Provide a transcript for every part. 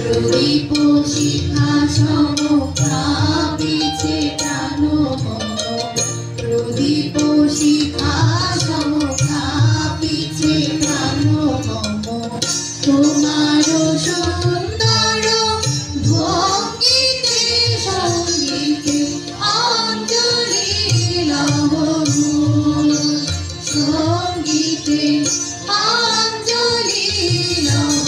প্রদীপ শিখা সমপ্রাপিছে প্রাণ মম প্রদীপ শিখা সমপ্রাপিছে প্রাণ মম তোমার সুন্দর ভঙ্গিতে সঙ্গীতে অঞ্জলি লব সঙ্গীতে অঞ্জলি লব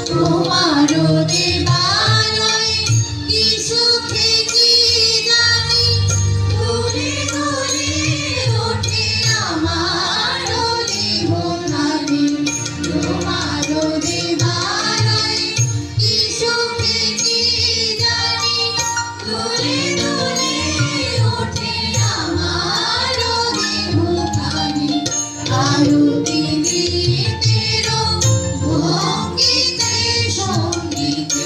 তোমারো দেবালয়ে কি সুখে কি জানি দূরে দূরে ওঠে আমার দেহখানি তোমারো দেবালয়ে কি সুখে কি জানি দূরে দূরে ওঠে আমার দেহখানি আরতি নৃত্যের ভঙ্গিতে সঙ্গীতে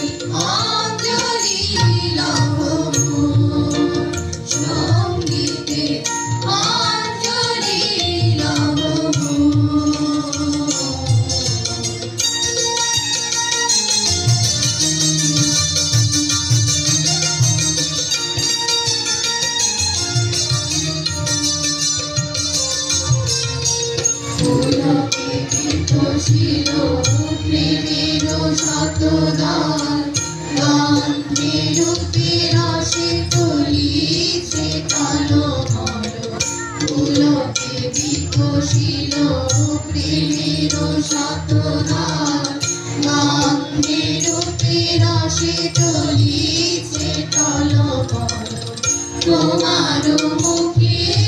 অঞ্জলি লব সঙ্গীতে অঞ্জলি লব পুলকে বিকশিল প্রেমের শতদ্বার গন্ধের রসে তলিছে কলমল পুলকে বিকশিল প্রেমের শতদ্বার গন্ধের রসে তলিছে কলমল তোমার মুখে